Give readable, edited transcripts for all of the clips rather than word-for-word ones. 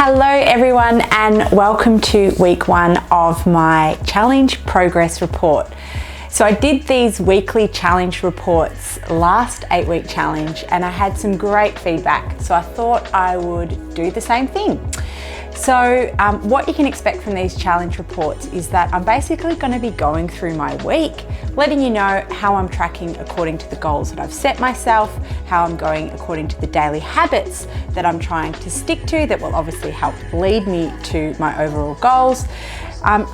Hello everyone and welcome to week 1 of my challenge progress report. So I did these weekly challenge reports last 8-week challenge and I had some great feedback, so I thought I would do the same thing. So what you can expect from these challenge reports is that I'm basically going to be going through my week, letting you know how I'm tracking according to the goals that I've set myself, how I'm going according to the daily habits that I'm trying to stick to that will obviously help lead me to my overall goals.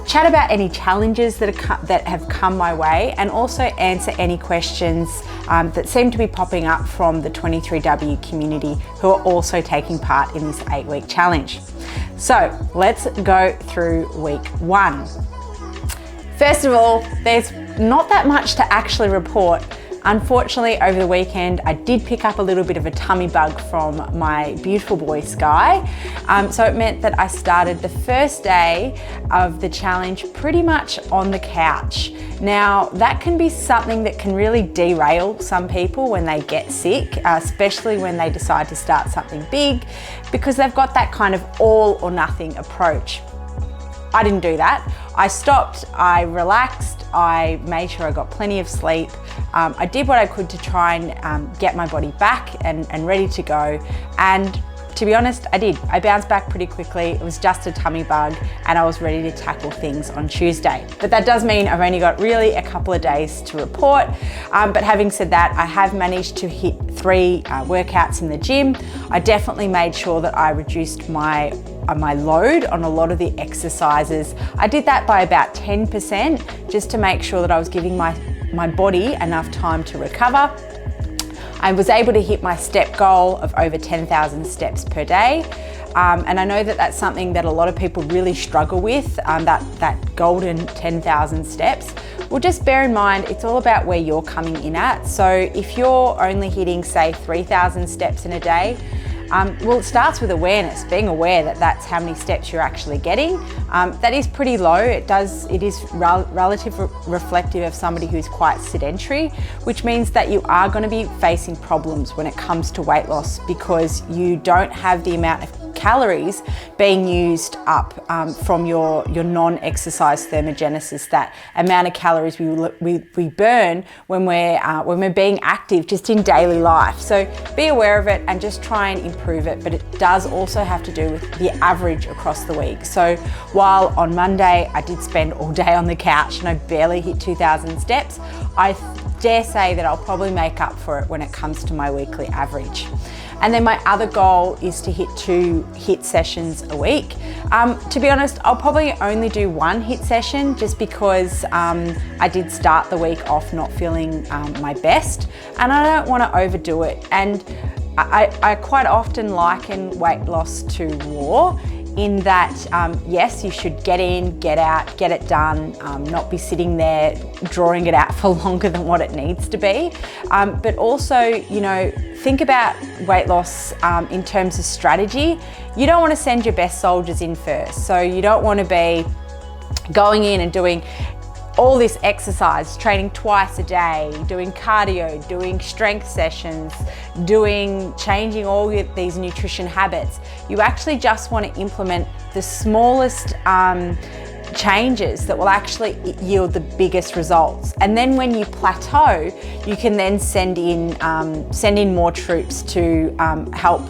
Chat about any challenges that have come my way and also answer any questions that seem to be popping up from the 23W community who are also taking part in this 8-week challenge. So let's go through week 1. First of all, there's not that much to actually report. Unfortunately, over the weekend, I did pick up a little bit of a tummy bug from my beautiful boy, Sky. So it meant that I started the first day of the challenge pretty much on the couch. Now, that can be something that can really derail some people when they get sick, especially when they decide to start something big, because they've got that kind of all or nothing approach. I didn't do that. I stopped, I relaxed, I made sure I got plenty of sleep. I did what I could to try and get my body back and ready to go. And to be honest, I did. I bounced back pretty quickly. It was just a tummy bug and I was ready to tackle things on Tuesday. But that does mean I've only got really a couple of days to report. But having said that, I have managed to hit 3 workouts in the gym. I definitely made sure that I reduced my load on a lot of the exercises. I did that by about 10% just to make sure that I was giving my body enough time to recover. I was able to hit my step goal of over 10,000 steps per day. And I know that that's something that a lot of people really struggle with, that golden 10,000 steps. Well, just bear in mind, it's all about where you're coming in at. So if you're only hitting, say, 3,000 steps in a day, well, it starts with awareness, being aware that that's how many steps you're actually getting. That is pretty low. It is relatively reflective of somebody who's quite sedentary, which means that you are going to be facing problems when it comes to weight loss because you don't have the amount of calories being used up from your non-exercise thermogenesis, that amount of calories we burn when we're being active just in daily life. So be aware of it and just try and improve it, but it does also have to do with the average across the week. So while on Monday I did spend all day on the couch and I barely hit 2,000 steps, I dare say that I'll probably make up for it when it comes to my weekly average. And then my other goal is to hit 2 HIIT sessions a week. To be honest, I'll probably only do 1 HIIT session just because I did start the week off not feeling my best and I don't want to overdo it. And I quite often liken weight loss to war in that, yes, you should get in, get out, get it done, not be sitting there drawing it out for longer than what it needs to be. But also, think about weight loss in terms of strategy. You don't want to send your best soldiers in first. So you don't want to be going in and doing all this exercise, training twice a day, doing cardio, doing strength sessions, changing all these nutrition habits. You actually just want to implement the smallest changes that will actually yield the biggest results. And then when you plateau, you can then send in more troops to help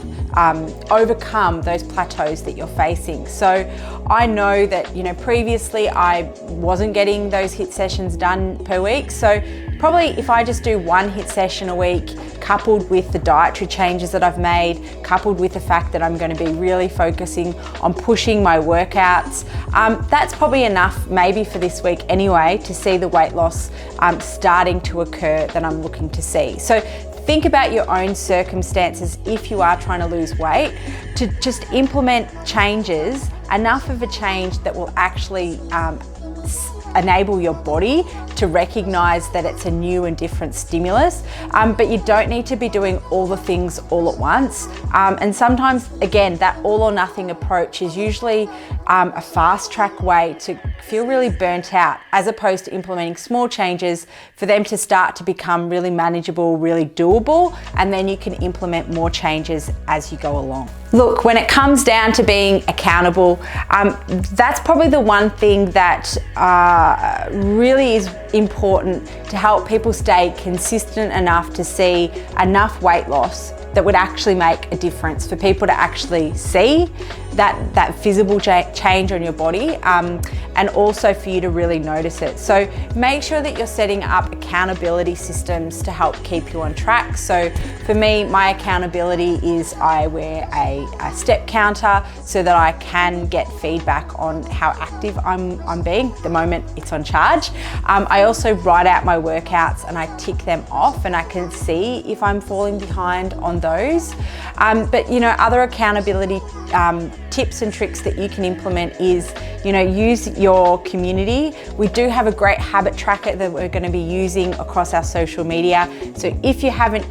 overcome those plateaus that you're facing. So I know that, previously I wasn't getting those HIIT sessions done per week. So probably if I just do 1 HIIT session a week, coupled with the dietary changes that I've made, coupled with the fact that I'm going to be really focusing on pushing my workouts, that's probably enough maybe for this week anyway to see the weight loss starting to occur that I'm looking to see. So think about your own circumstances if you are trying to lose weight, to just implement changes, enough of a change that will actually enable your body to recognize that it's a new and different stimulus, but you don't need to be doing all the things all at once. And sometimes, again, that all or nothing approach is usually a fast track way to feel really burnt out, as opposed to implementing small changes for them to start to become really manageable, really doable, and then you can implement more changes as you go along. Look, when it comes down to being accountable, that's probably the one thing that really is important to help people stay consistent enough to see enough weight loss that would actually make a difference, for people to actually see that visible change on your body, and also for you to really notice it. So make sure that you're setting up accountability systems to help keep you on track. So for me, my accountability is I wear a step counter so that I can get feedback on how active I'm being. At the moment, it's on charge. I also write out my workouts and I tick them off, and I can see if I'm falling behind on those. But other accountability tips and tricks that you can implement is, use your community. We do have a great habit tracker that we're going to be using across our social media. So if you haven't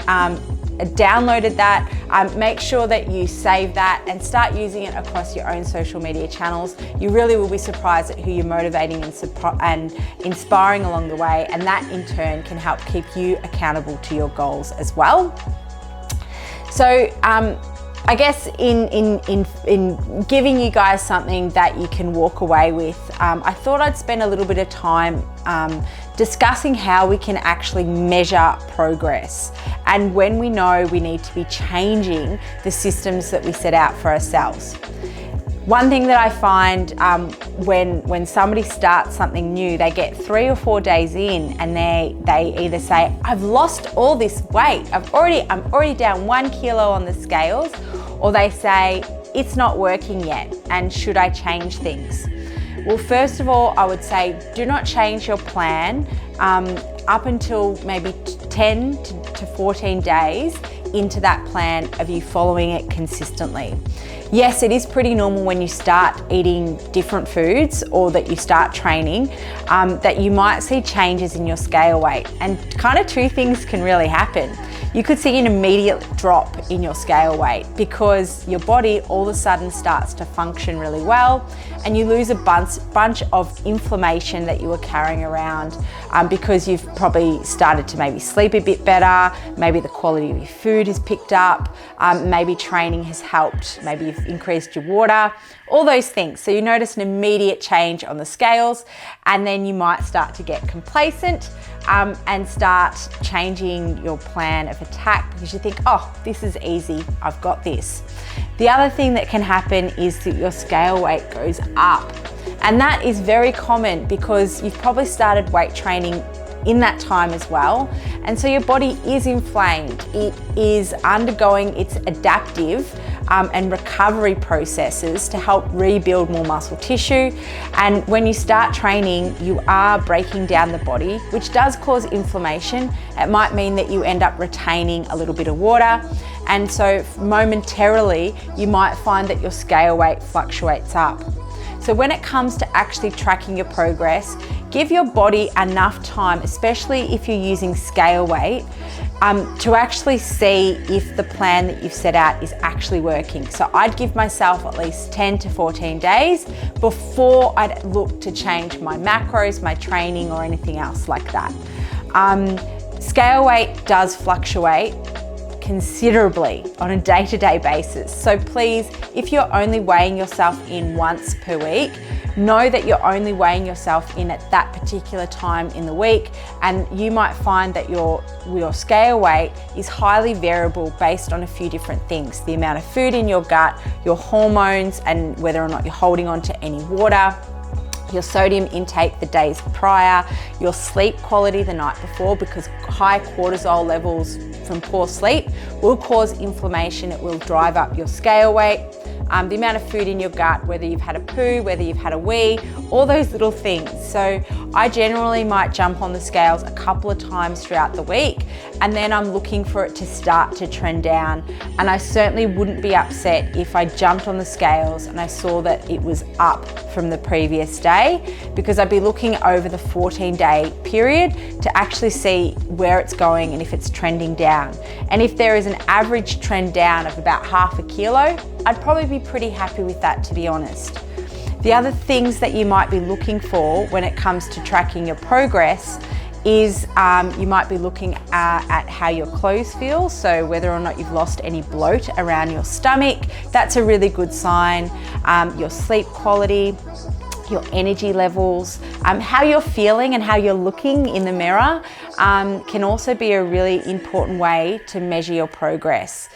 downloaded that, make sure that you save that and start using it across your own social media channels. You really will be surprised at who you're motivating and inspiring along the way, and that in turn can help keep you accountable to your goals as well. So I guess in giving you guys something that you can walk away with, I thought I'd spend a little bit of time discussing how we can actually measure progress, and when we know we need to be changing the systems that we set out for ourselves. One thing that I find when somebody starts something new, they get 3 or 4 days in and they either say, I've lost all this weight, I'm already down 1 kilo on the scales, or they say, it's not working yet, and should I change things? Well, first of all, I would say do not change your plan up until maybe 10 to 14 days into that plan of you following it consistently. Yes, it is pretty normal when you start eating different foods or that you start training that you might see changes in your scale weight, and kind of two things can really happen. You could see an immediate drop in your scale weight because your body all of a sudden starts to function really well, and you lose a bunch of inflammation that you were carrying around because you've probably started to maybe sleep a bit better, maybe the quality of your food has picked up, maybe training has helped, maybe you've increased your water, all those things. So you notice an immediate change on the scales, and then you might start to get complacent and start changing your plan of attack because you think, oh, this is easy, I've got this. The other thing that can happen is that your scale weight goes up, and that is very common because you've probably started weight training in that time as well, and so your body is inflamed. It is undergoing its adaptive and recovery processes to help rebuild more muscle tissue, and when you start training you are breaking down the body, which does cause inflammation. It might mean that you end up retaining a little bit of water, and so momentarily you might find that your scale weight fluctuates up. So when it comes to actually tracking your progress, give your body enough time, especially if you're using scale weight, to actually see if the plan that you've set out is actually working. So I'd give myself at least 10 to 14 days before I'd look to change my macros, my training, or anything else like that. Scale weight does fluctuate considerably on a day-to-day basis. So please, if you're only weighing yourself in once per week, know that you're only weighing yourself in at that particular time in the week, and you might find that your scale weight is highly variable based on a few different things: the amount of food in your gut, your hormones, and whether or not you're holding on to any water, your sodium intake the days prior, your sleep quality the night before, because high cortisol levels from poor sleep will cause inflammation. It will drive up your scale weight. The amount of food in your gut, whether you've had a poo, whether you've had a wee, all those little things. So I generally might jump on the scales a couple of times throughout the week, and then I'm looking for it to start to trend down. And I certainly wouldn't be upset if I jumped on the scales and I saw that it was up from the previous day, because I'd be looking over the 14-day period to actually see where it's going and if it's trending down. And if there is an average trend down of about half a kilo, I'd probably be pretty happy with that, to be honest. The other things that you might be looking for when it comes to tracking your progress is you might be looking at how your clothes feel, so whether or not you've lost any bloat around your stomach. That's a really good sign. Your sleep quality, your energy levels, how you're feeling and how you're looking in the mirror can also be a really important way to measure your progress.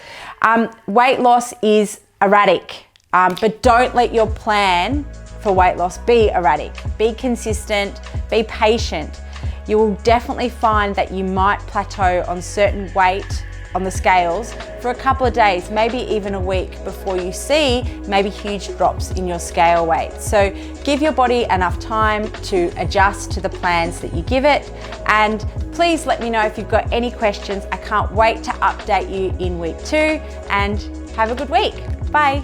Weight loss is erratic, but don't let your plan for weight loss be erratic. Be consistent, be patient. You will definitely find that you might plateau on certain weight on the scales for a couple of days, maybe even a week, before you see maybe huge drops in your scale weight. So give your body enough time to adjust to the plans that you give it. And please let me know if you've got any questions. I can't wait to update you in week 2, and have a good week. Bye.